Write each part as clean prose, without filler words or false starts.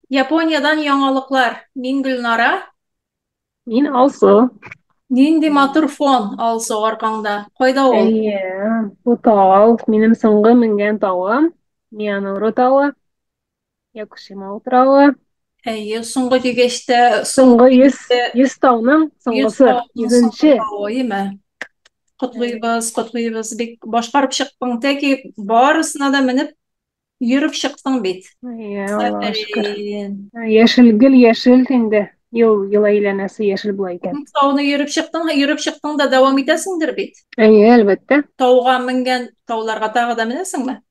Yaponiyadan яңалыклар. Мин Гөлнара. Мин Алсу. Нинди матур фон алсу аркаңда. Кайда ул? Әйе, бу тау минем соңгы менгән тауым. Миянору тауы, Якушима утравы. Әйе, соңгы дигәчтә, Соңгы соңгы дигәчтә йөз тауның 100 соңгысы, тауның соңгы 100-нче. тауы, име? Әйе, Котлыйбыз, котлыйбыз. Бик башкарып чыктың, тәки барысына да менеп йөреп чыктың бит. әйе, Аллага шөкер. Афәрин. Яшел гөл, яшел инде. Ел әйләнәсе яшел була икән. Тауны йөреп чыктың да дәвам итәсеңдер бит. Әйе, әлбәттә. Тауга менгән тауларга тагы да менәсеңме?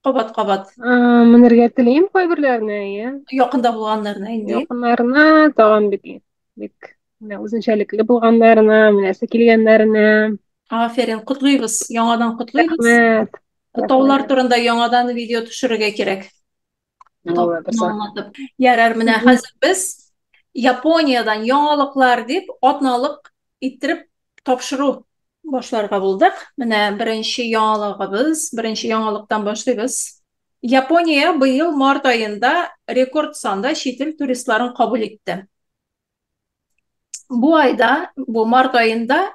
Кабат-кабат. Менергә телим кайберләренә, әйе. Якында булганнарына инде. Якыннарына тагын бик менә үзенчәлекле булганнарына, менәсе килгәннәренә. Афәрин, котлыйбыз. Яңадан котлыйбыз. Рәхмәт. Таулар Рәхмәт. турында яңадан видео төшерергә кирәк. Була Тауны торса. аңлатып. Ярар, менә Мгм. хәзер без Япониyadan яңалыклар дип атналык иттереп тапшыру башларга булдык. Менә беренче яңалыгыбыз, беренче яңалыктан башлыйбыз. Япония быел март ayında рекорд санда чит ил туристларын кабул итте. Бу айда, бу март ayında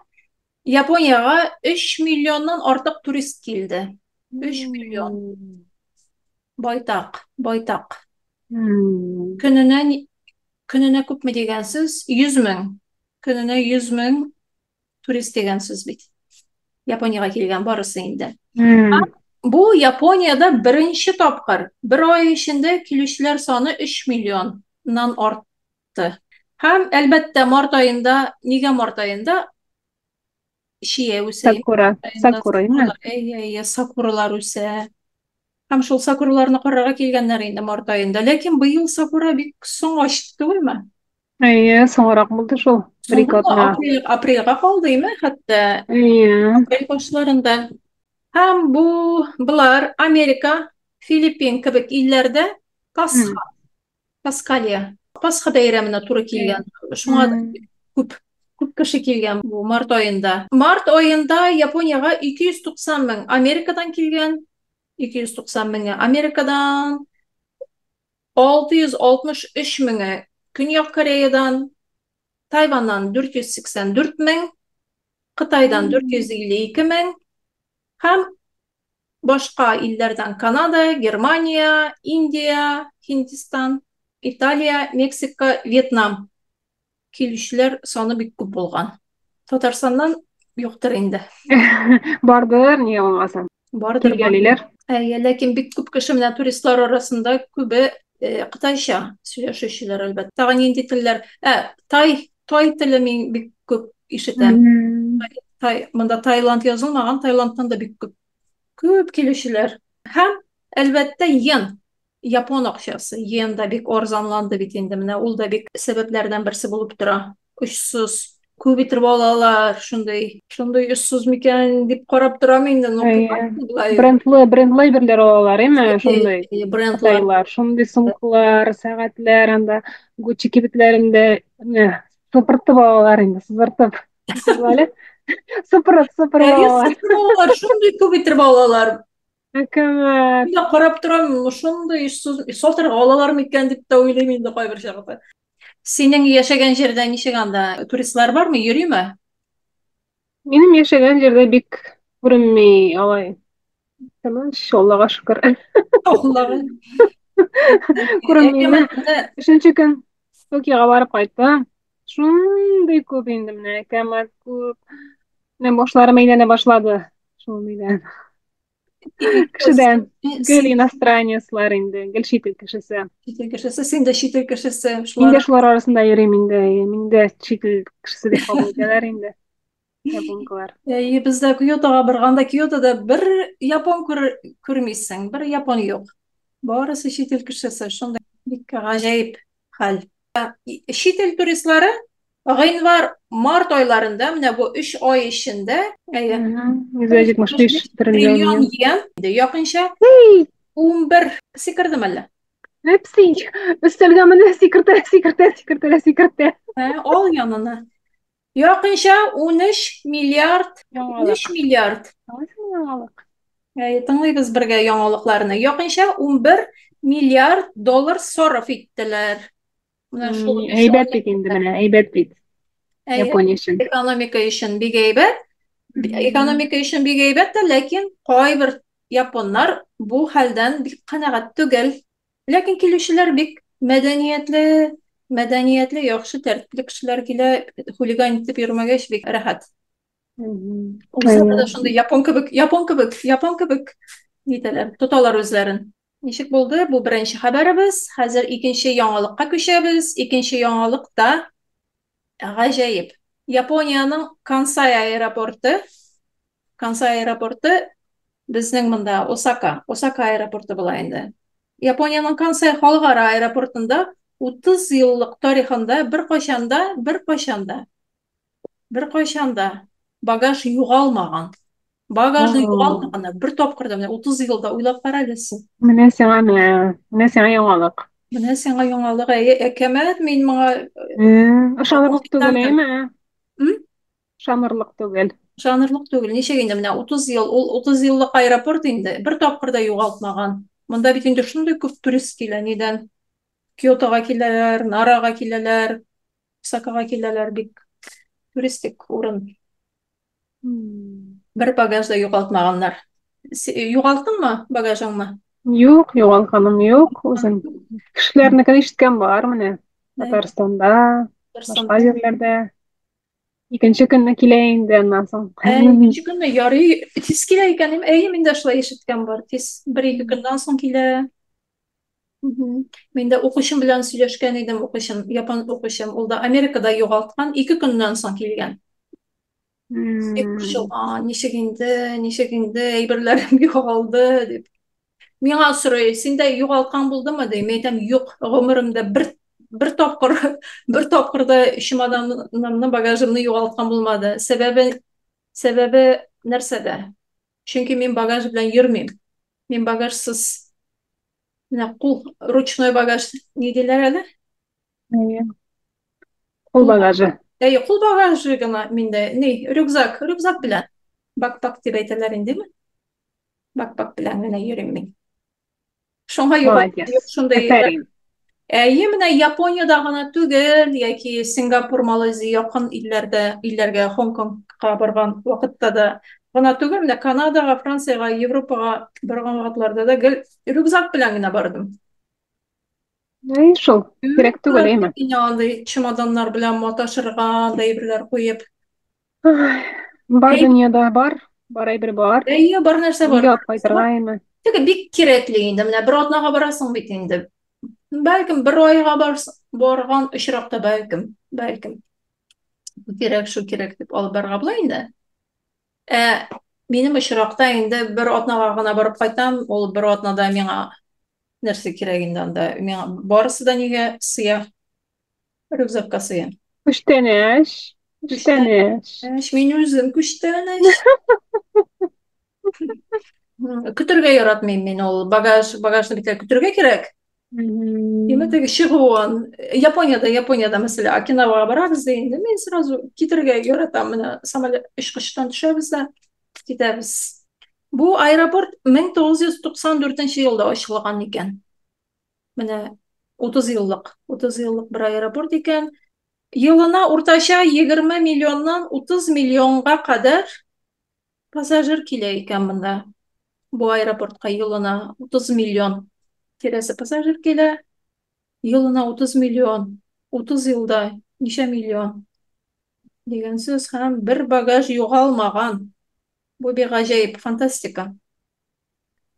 Японияга 3 миллионнан артык турист килде. 3 миллион. М. Байтак, байтак. М. Көненә көненә күпме дигәнсез? 100 мең. Көненә 100 мең турист дигәнсез бит. Япониягә килгән барысы инде. М. Бу Япониядә беренче тапкыр бер ай эчендә килүчеләр саны 3 миллионнан артты. Һәм әлбәттә март ayında, нигә март ayında чия үсә? Сакура. Ayında Сакура, име? сакуралар, сакуралар үсә. Һәм шул сакураларны карарга килгәннәр инде март ayında. Ләкин быел сакура бик соң ачты түгелме? Әйе, соңрак булды шул. Бер-ике Соңгы атна. апрельгә калды, име? Хәтта Әйе. апрель башларында. Һәм бу булар Америка, Филиппин кебек илләрдә М. Паскалия, Пасха бәйрәменә туры Әйе. килгән. Шуңа да М. күп күп кеше килгән бу март ayında. Март ayında Япониягә 290 мең Америкадан килгән, 290 меңе Америкадан, 663 меңе Көньяк Кореядан, Тайваннан 484 мең, Кытайдан М. 452 мең һәм башка илләрдән Канада, Германия, Индия, Һиндстан, Италия, Мексика, Вьетнам килүчеләр саны бик күп булган. Татарстаннан юктыр инде. Бардыр, ни булмасын. Бардыр, бардыр. Килгәлиләр. Ләкин бик күп кеше менә туристлар арасында күбе кытайча сөйләшүчеләр әлбәттә. Тагын нинди телләр? Тай теле мин бик күп ишетәм. М. Монда Таиланд язылмаган, Таиландтан да бик күп килүчеләр. Һәм әлбәттә йен. Япон акчасы. Йен да бик арзанланды бит инде. Менә ул да бик сәбәпләрдән берсе булып тора. Очсыз. Күп итеп алалар. Шундый очсыз микән дип карап торам инде. Ну, Әйе. булай. Брендлы берләр алалар, име? Шундый. Брендлар. Кытайлар. Шундый сумкалар, сәгатьләр, анда Гуччи кибетләрендә сыпыртып алалар инде, сызыртып. Була әле. Сыпырып алалар. Сатып шундый күп итеп алалар. Хөкүмәт. Мин дә карап торам, шундый очсыз сатырга алалармы икән дип тә уйлыйм инде кайбер чакта. Синең яшәгән җирдә ничек анда туристлар бармы, йөриме? Минем яшәгән җирдә бик күренми алай. Тыныч, Аллага шөкер. Аллага. Күренми Яки менә. менә Өченче көн Токиога барып кайттым. Шундый күп инде менә, кәмәт күп. Менә башларым әйләнә башлады. Шул миннән. Кешедән. Гел син иностранецлар инде, гел чит ил кешесе. чит кешесе, син дә чит кешесе, Мин шулар. дә шулар арасында йөрим инде. Мин дә чит ил кешесе дип кабул итәләр инде. Японкалар. Бездә Киотога барганда, Киотода бер япон күрмисең, бер япон юк. Барысы чит кешесе, шундый бик гаҗәеп хәл. Чит туристлары гыйнвар, март айларында, менә бу 3 ай эчендә, 175 триллион триллион йен. йен, якынча Эй, 11 сикердем әллә. hepsi өстәлгә менә сикертә. Ал янына. Якынча 13 миллиард, 13 Яңалык. миллиард. Алайсың яңалык. Тыңлыйбыз бергә яңалыкларны. Якынча 11 milyar dolar sarf ettiler. Менә шул Әйбәт бит инде менә, әйбәт бит. Әйе, Япония өчен. экономика өчен бик әйбәт. Мгм. Экономика өчен бик әйбәт тә, ләкин кайбер японнар бу хәлдән бик канәгать түгел. Ләкин килүчеләр бик мәдәниятле, яхшы тәртипле кешеләр килә, хулиган итеп йөрмәгәч бик рәхәт. Мгм. Үзләре Әйе. дә шундый япон кебек нитәләр, тоталар үзләрен. Ничек булды? Бу беренче хәбәребез. Хәзер икенче яңалыкка күчәбез. Икенче яңалык та гаҗәеп. Япониянең Кансай аэропорты безнең монда Осака аэропорты була инде. Япониянең Кансай халыкара аэропортында 30 еллык тарихында беркайчан да багаж югалмаган. Багажны Ага. югалтмаганнар бер тапкыр да, менә 30 елда уйлап кара әле син. Менә сиңа яңалык. Менә сиңа яңалык, әкәмәт, мин моңа Ышанырлык түгел, официантым. әйме? Ышанырлык түгел. Жанрлык түгел. Ничек инде менә 30 ел, ул 30 еллык аэропорт инде. Бер тапкыр да югалтмаган. Монда бит инде шундый күп турист килә, нидән? Киотога киләләр, Нарага киләләр, Осакага киләләр, бик туристик урын. Бер багаж да югалтмаганнар. Югалттыңмы багажыңны? Юк, югалганым юк. Үзем кешеләрнекен ишеткән бар менә. Татарстанда, башка җирләрдә. Икенче көнне килә инде аннан соң. Икенче көнне ярый тиз килә икән. Әйе, мин дә шулай ишеткән бар. Тиз, бер-ике көннән соң килә. Мин дә укучым белән сөйләшкән идем, япон укучым. Ул да Америкада югалткан, 2 көннән соң килгән. Бик борчылган, ничек инде, әйберләрем югалды дип. Миңа сорый, синдә югалткан булдымы ди. Мин әйтәм, юк, гомеремдә бер тапкыр, бер тапкыр да чемоданымны, багажымны югалткан булмады. Сәбәбе нәрсәдә? Чөнки мин багаж белән йөрмим. Мин багажсыз, менә ручной багаж ни диләр әле? Кул багажы. Кул багажы гына миндә, рюкзак белән. Бакпак дип әйтәләр индеме? Бакпак белән генә йөрим мин. Шуңа Молодец. юк шундай. Афәрин. Әйе, менә Япониядә гына түгел, яки Сингапур, Малайзия якын илләргә, Хонконгка барган вакытта да гына түгел, менә Канадага, Франциягә, Европага барган вакытларда да гел рюкзак белән генә бардым. Әй шул. Кирәк түгел, әйме? Мин андый чемоданнар белән маташырга, әйберләр куеп. Бар дөньяда бар әйбер бар. Әйе, бар нәрсә бар. Нигә алып кайтырга, әйме? Теге бик кирәкле инде, менә бер атнага барасың бит инде. Бәлкем бер айга барган очракта, бәлкем. Кирәк дип алып барырга була инде. Минем очракта инде бер атнага гына барып кайтам, ул бер атнада миңа нәрсә кирәк инде анда? Миңа барысы да нигә сыя? Рюкзакка сыя. Күчтәнәч. Мин үзем күчтәнәч. Көтөргә яратмыйм мин ул багажны бит көтөргә кирәк. Димәк, теге чыгуын. Япониядә мәсәлән, Окинавага барабыз да инде, мин сразу китергә яратам. Менә самолет очкычтан төшәбез дә китәбез. Бу аэропорт 1994 елда ачылган икән. Менә 30 еллык бер аэропорт икән. Елына уртача 20 миллионнан 30 миллионга кадәр пассажир килә икән монда. Бу аэропортка елына 30 миллион тирәсе пассажир килә. Елына 30 миллион. 30 елда ничә миллион? Дигән сүз, һәм бер багаж югалмаган. Бу бик гаҗәеп, фантастика.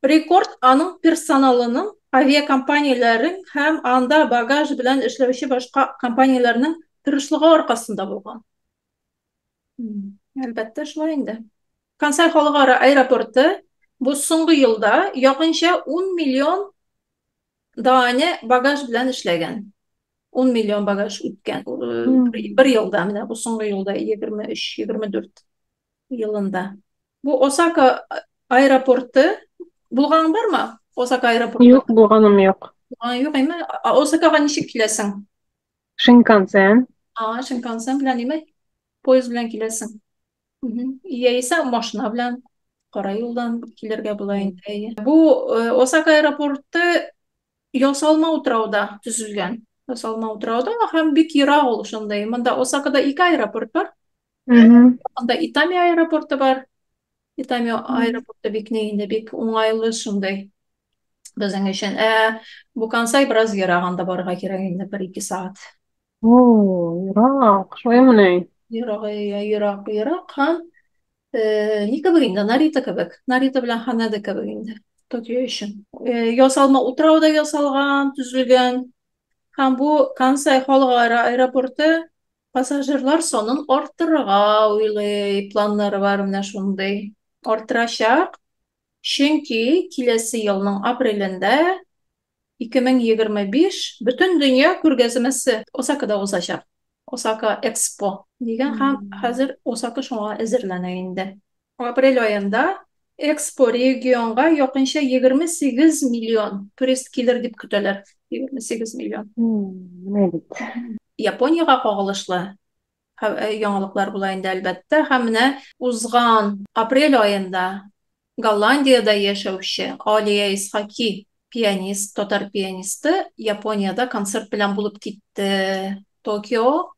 Рекорд аның персоналының, авиакомпанияләрен һәм анда багаж белән эшләүче башка компанияләрнең тырышлыгы аркасында булган. Әлбәттә шулай инде. Кансай халыкара аэропорты бу соңгы елда якынча 10 миллион даане багаж белән эшләгән. 10 миллион багаж үткән. Бер елда, менә бу соңгы елда 23-24 елында. Бу Осака аэропорты булган бармы? Осака аэропорты. Юк, булганым юк. Юк, әйме? Осакага ничек киләсең? Шинкансен. Шинкансен белән әйме? Поезд белән киләсең. Яисә машина белән, кара юлдан килергә була инде. Бу Осака аэропорты Ясалма утрауда төзелгән. Ясалма утрауда һәм бик ерак ул шундай. Монда Осакада ике аэропорт бар. Мгм. Анда Итами аэропорты бар. Итами аэропорты бик ни инде бик уңайлы шундай безнең өчен. Бу Кансай бераз ерак, анда барырга кирәк инде 1-2 саат. О, ерак. Шулаймы ни? Ерак, ерак һәм ни кебек инде, Нарита кебек. Нарита белән Ханеда кебек инде. Токио өчен. Ясалма утрауда ясалган, төзелгән. Һәм бу Кансай халыкара аэропорты пассажирлар санын арттырырга уйлый, планнары бар менә шундый. Арттырачак, чөнки киләсе елның апрелендә 2025 бөтен дөнья күргәзмәсе Осакада узачак. Осака Экспо дигән һәм хәзер Осака шуңа әзерләнә инде. Апрель аенда Экспо регионга якынча 28 миллион турист килер дип көтәләр. 28 миллион. Менә бит. Япониягә кагылышлы яңалыклар була инде әлбәттә. Һәм менә узган апрель аенда Голландиядә яшәүче Алия Исхаки пианист, татар пианисты Япониядә концерт белән булып китте. Токио,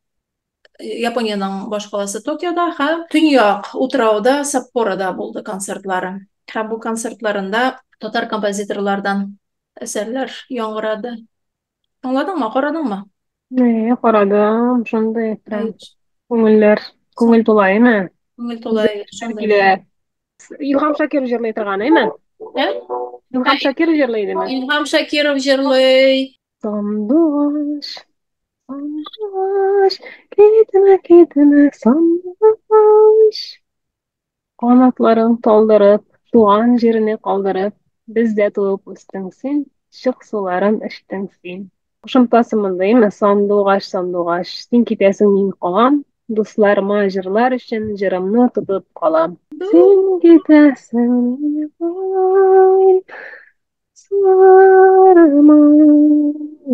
Япониянең баш каласы Токиода һәм Төньяк утрауда Саппорода булды концертлары. Һәм бу концертларында татар композиторлардан әсәрләр яңгырады. Аңладыңмы, карадыңмы? Карадым. Шундай прям Әйт. күңелләр, күңел тулаймы? Күңел Күзгә тулай яшьләр шундай. килә. Илһам Шакир җырлый торган, әйме? Ә? Илһам Шакир җырлый идеме? Илһам Шакиров җырлый. Сандугач, сандугач, китмә, китмә, сандугач. Канатларын талдырып, туган җирне калдырып, бездә туып үстең син, чык суларын эчтең син. Кушымтасы мондаймы? Сандугач, сандугач, син китәсең, мин калам, дусларыма җырлар өчен җырымны тотып калам. Син китәсең, мин калам, дусларыма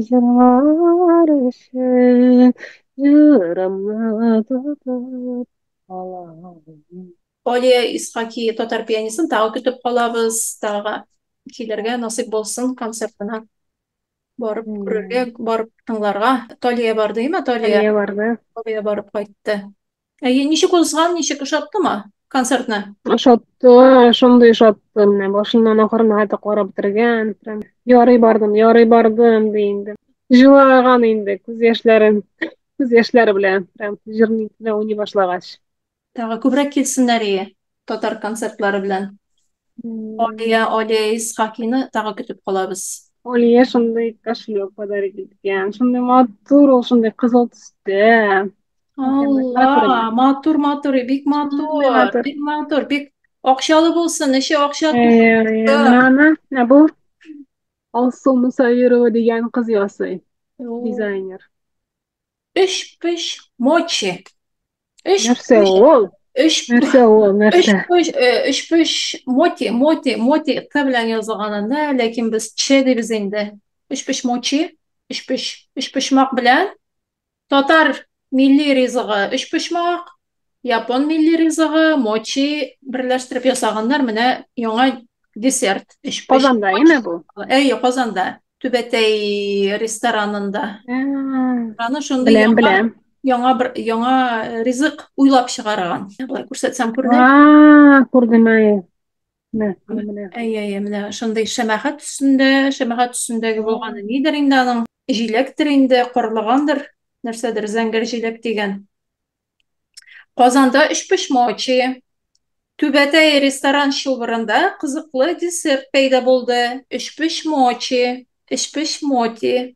җырлар өчен җырымны тотып калам. Алия Исхаки татар пианистын тагы көтеп калабыз. Тагы килергә насыйп булсын концертына. Барып күрергә, барып тыңларга. Талия барды, әйме? Алия барды. Талия барып кайтты. Ничек узган, ничек ошаттымы концертны? Шатты, шундый шатты. Менә башыннан ахырына хәтта карап бетергән. Прям ярый бардым ди инде. Җылаган инде күз яшьләре белән. Прям җырны белән уйный башлагач. Тагы күбрәк килсеннәр татар концертлары белән. Алия Исхакины тагы көтеп калабыз. Алия шундый кошелек подарить иткән. Шундый матур ул, шундый кызыл төстә. Алла, матур, бик Шундый матур, матур. бик матур, бик акчалы булсын, эче акча Менә бу Алсу Мусаирова дигән кыз ясый. түгел. Дизайнер. Өч пеш мочи. Өч Нәрсә пеш, ул? өч Нәрсә ул? Өч Нәрсә? пеш, өч пеш моти Т белән язылганында, ләкин без Ч дибез инде. Өч пеш мочи, өч почмак белән татар милли ризыгы өч почмак, япон милли ризыгы мочи берләштереп ясаганнар. Менә яңа десерт. Өч пеш Казанда мочи. име бу? Казанда. Түбәтәй ресторанында. Аны шундый Беләм, беләм. яңа ризык уйлап чыгарган. Болай күрсәтсәм күренә. Күрдем, менә. Менә шундый шәмәхәт төсендәге булганы нидер инде аның? Җиләктер инде, карлыгандыр, нәрсәдер, зәңгәр җиләк дигән. Казанда өч почмачы. Түбәтәй ресторан чылбырында кызыклы десерт пәйда булды. Өч почмачы, өч почмоти.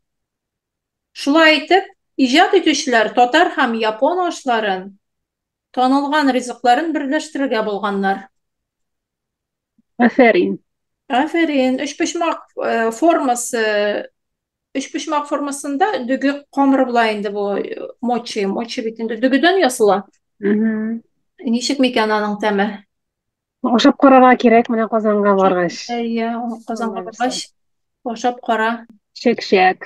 Шулай итеп, иҗат итүчеләр татар һәм япон ашларын, танылган ризыкларын берләштерергә булганнар. Афәрин. Афәрин, өч почмак формасында дөге камыр була инде бу мочи бит инде дөгедән ясала. Ничек микән аның тәме? Ашап карарга кирәк менә Казанга баргач. Казанга баргач ашап кара. Чәк-чәк.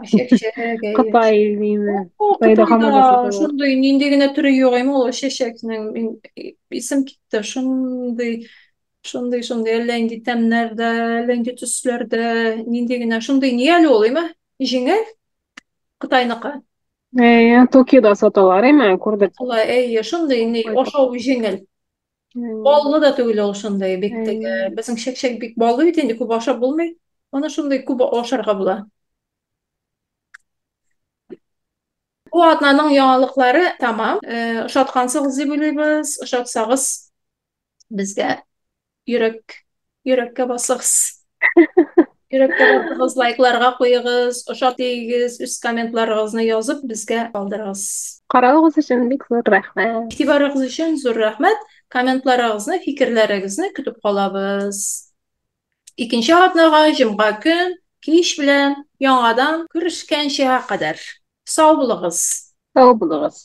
Чәк-чәк. Кытай диме? Кытайда һаман да Кытайда саталар. шундый нинди генә төре юк име ул чәчәкнең. Исем китте. Шундый Шундай әллә инде тәмнәрдә, әллә инде төсләрдә, нинди генә шундай нияле улыймы? Җиңел Кытайныкы. Токиода саталар, әйме, күрдек. Алай, әйе, шундай ни Кайтып. ашау җиңел. Әйе, Баллы да түгел ул шундай, бик теге. әйе. Безнең чәк-чәк бик баллы бит инде, күп ашап булмый. Аны шундай күп ашарга була. Бу атнаның яңалыклары тәмам. Ошаткансыгыз дип уйлыйбыз. Ошатсагыз, безгә йөрәк йөрәккә басыгыз. Йөрәккә басыгыз, лайкларга куегыз, ошат дигез, үз комментларыгызны язып, безгә калдырыгыз. Каравыгыз өчен бик зур рәхмәт. Игътибарыгыз өчен зур рәхмәт. Комментларыгызны, фикерләрегезне көтеп калабыз. Икенче атнага җомга көн кич белән яңадан күрешкәнчә кадәр. Сау булыгыз. Сау булыгыз.